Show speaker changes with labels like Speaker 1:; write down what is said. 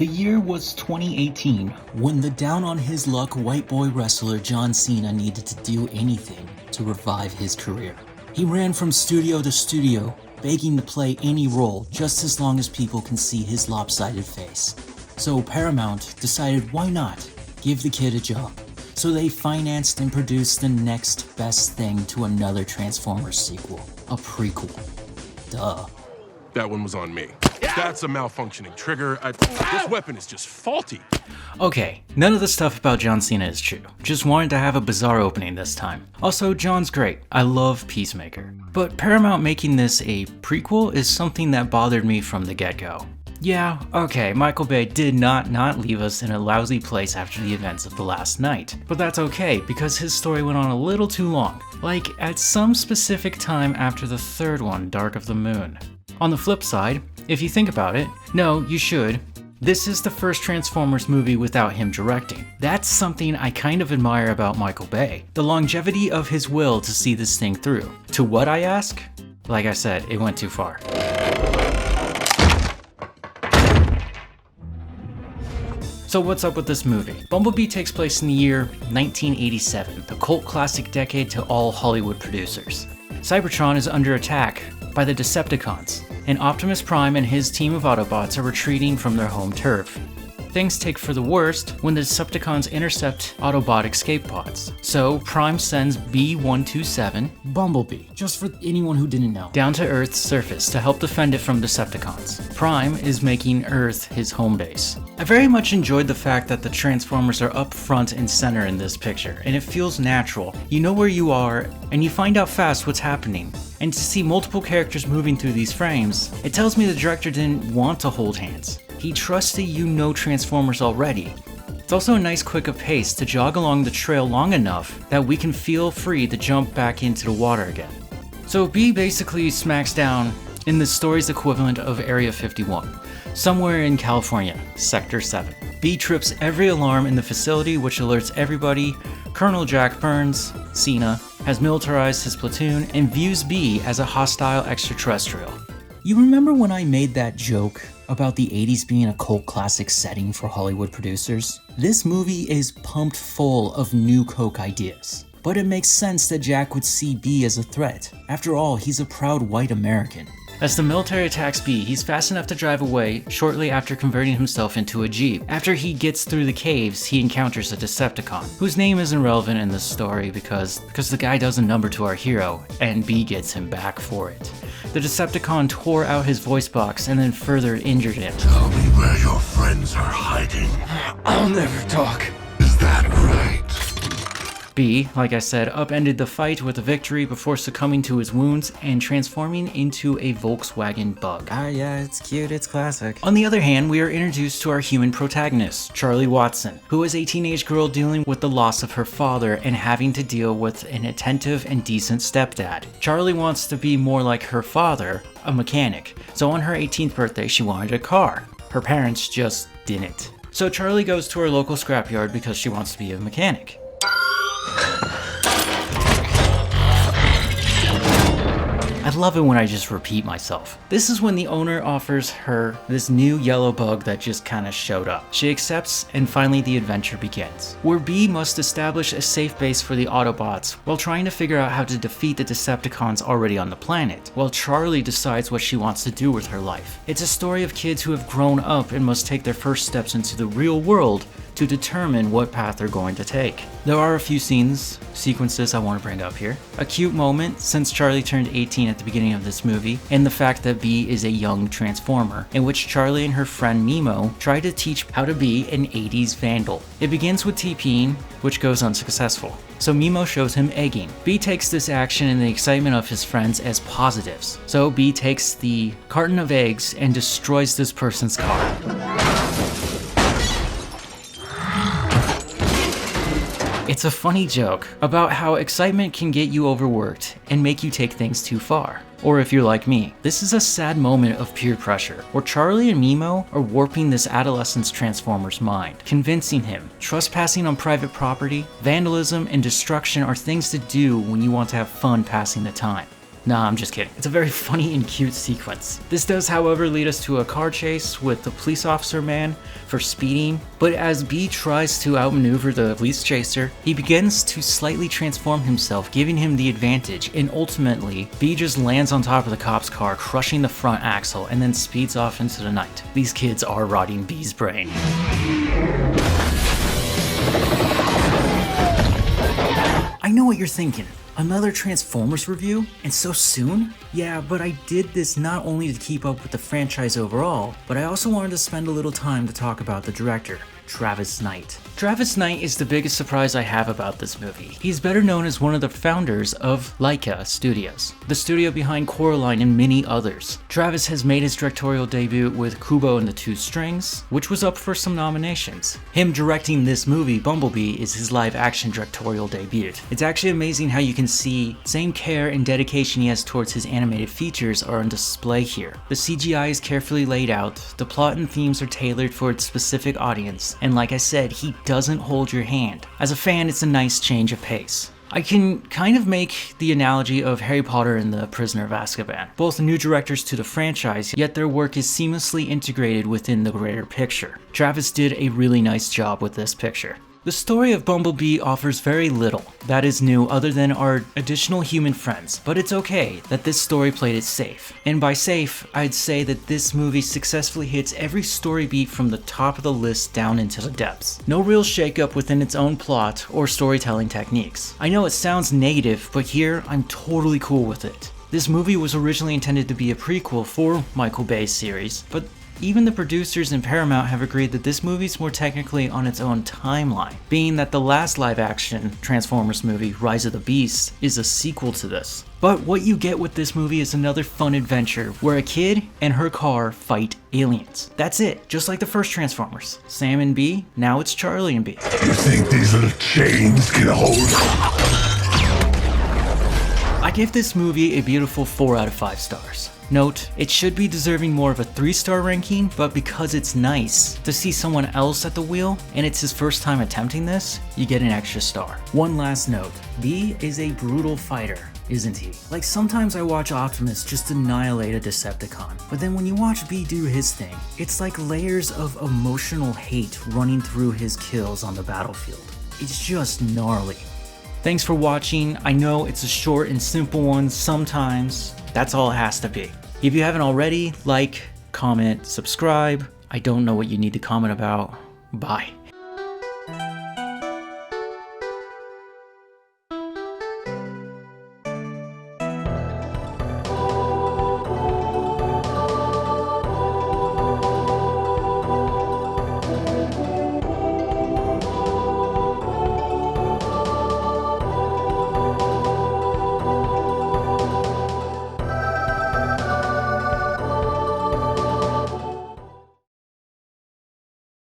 Speaker 1: The year was 2018, when the down-on-his-luck white boy wrestler John Cena needed to do anything to revive his career. He ran from studio to studio, begging to play any role just as long as people can see his lopsided face. So Paramount decided why not give the kid a job. So they financed and produced the next best thing to another Transformers sequel, a prequel. Duh.
Speaker 2: That one was on me. That's a malfunctioning trigger. This weapon is just faulty.
Speaker 1: Okay, none of the stuff about John Cena is true. Just wanted to have a bizarre opening this time. Also, John's great. I love Peacemaker. But Paramount making this a prequel is something that bothered me from the get-go. Yeah, okay, Michael Bay did not leave us in a lousy place after the events of the last night. But that's okay, because his story went on a little too long. Like, at some specific time after the third one, Dark of the Moon. On the flip side, if you think about it, no, you should, this is the first Transformers movie without him directing. That's something I kind of admire about Michael Bay. The longevity of his will to see this thing through. To what, I ask? Like I said, it went too far. So what's up with this movie? Bumblebee takes place in the year 1987, the cult classic decade to all Hollywood producers. Cybertron is under attack by the Decepticons, and Optimus Prime and his team of Autobots are retreating from their home turf. Things take for the worst when the Decepticons intercept Autobot escape pods. So Prime sends B-127, Bumblebee, just for anyone who didn't know, down to Earth's surface to help defend it from Decepticons. Prime is making Earth his home base. I very much enjoyed the fact that the Transformers are up front and center in this picture, and it feels natural. You know where you are, and you find out fast what's happening. And to see multiple characters moving through these frames, it tells me the director didn't want to hold hands. He trusted you know Transformers already. It's also a nice quick of pace to jog along the trail long enough that we can feel free to jump back into the water again. So B basically smacks down in the story's equivalent of Area 51, somewhere in California, Sector 7. B trips every alarm in the facility, which alerts everybody. Colonel Jack Burns, Cena, has militarized his platoon and views B as a hostile extraterrestrial. You remember when I made that joke about the 80s being a cult classic setting for Hollywood producers? This movie is pumped full of new Coke ideas. But it makes sense that Jack would see B as a threat. After all, he's a proud white American. As the military attacks B, he's fast enough to drive away shortly after converting himself into a Jeep. After he gets through the caves, he encounters a Decepticon, whose name isn't relevant in this story because the guy does a number to our hero, and B gets him back for it. The Decepticon tore out his voice box and then further injured him.
Speaker 3: Tell me where your friends are hiding.
Speaker 4: I'll never talk.
Speaker 3: Is that right?
Speaker 1: B, like I said, upended the fight with a victory before succumbing to his wounds and transforming into a Volkswagen Bug. Yeah, it's cute, it's classic. On the other hand, we are introduced to our human protagonist, Charlie Watson, who is a teenage girl dealing with the loss of her father and having to deal with an attentive and decent stepdad. Charlie wants to be more like her father, a mechanic, so on her 18th birthday she wanted a car. Her parents just didn't. So Charlie goes to her local scrapyard because she wants to be a mechanic. I love it when I just repeat myself. This is when the owner offers her this new yellow bug that just kinda showed up. She accepts, and finally the adventure begins, where B must establish a safe base for the Autobots while trying to figure out how to defeat the Decepticons already on the planet, while Charlie decides what she wants to do with her life. It's a story of kids who have grown up and must take their first steps into the real world to determine what path they're going to take. There are a few sequences I want to bring up here. A cute moment, since Charlie turned 18 at the beginning of this movie, and the fact that B is a young Transformer, in which Charlie and her friend Nemo try to teach how to be an 80s vandal. It begins with TPing, which goes unsuccessful. So Nemo shows him egging. B takes this action and the excitement of his friends as positives. So B takes the carton of eggs and destroys this person's car. It's a funny joke about how excitement can get you overworked and make you take things too far. Or if you're like me, this is a sad moment of peer pressure, where Charlie and Nemo are warping this adolescent's Transformer's mind, convincing him trespassing on private property, vandalism, and destruction are things to do when you want to have fun passing the time. Nah, I'm just kidding. It's a very funny and cute sequence. This does, however, lead us to a car chase with the police officer man for speeding, but as B tries to outmaneuver the police chaser, he begins to slightly transform himself, giving him the advantage, and ultimately, B just lands on top of the cop's car, crushing the front axle, and then speeds off into the night. These kids are rotting B's brain. I know what you're thinking. Another Transformers review? And so soon? Yeah, but I did this not only to keep up with the franchise overall, but I also wanted to spend a little time to talk about the director, Travis Knight. Travis Knight is the biggest surprise I have about this movie. He's better known as one of the founders of Laika Studios, the studio behind Coraline and many others. Travis has made his directorial debut with Kubo and the Two Strings, which was up for some nominations. Him directing this movie, Bumblebee, is his live-action directorial debut. It's actually amazing how you can see same care and dedication he has towards his animated features are on display here. The CGI is carefully laid out, the plot and themes are tailored for its specific audience, and like I said, he doesn't hold your hand. As a fan, it's a nice change of pace. I can kind of make the analogy of Harry Potter and the Prisoner of Azkaban. Both new directors to the franchise, yet their work is seamlessly integrated within the greater picture. Travis did a really nice job with this picture. The story of Bumblebee offers very little that is new other than our additional human friends, but it's okay that this story played it safe. And by safe, I'd say that this movie successfully hits every story beat from the top of the list down into the depths. No real shakeup within its own plot or storytelling techniques. I know it sounds negative, but here I'm totally cool with it. This movie was originally intended to be a prequel for Michael Bay's series, but even the producers and Paramount have agreed that this movie's more technically on its own timeline, being that the last live-action Transformers movie, Rise of the Beasts, is a sequel to this. But what you get with this movie is another fun adventure where a kid and her car fight aliens. That's it, just like the first Transformers. Sam and B, now it's Charlie and B.
Speaker 3: You think these little chains can hold?
Speaker 1: I give this movie a beautiful 4 out of 5 stars. Note, it should be deserving more of a 3-star ranking, but because it's nice to see someone else at the wheel, and it's his first time attempting this, you get an extra star. One last note, B is a brutal fighter, isn't he? Like sometimes I watch Optimus just annihilate a Decepticon, but then when you watch B do his thing, it's like layers of emotional hate running through his kills on the battlefield. It's just gnarly. Thanks for watching. I know it's a short and simple one sometimes. That's all it has to be. If you haven't already, like, comment, subscribe. I don't know what you need to comment about. Bye.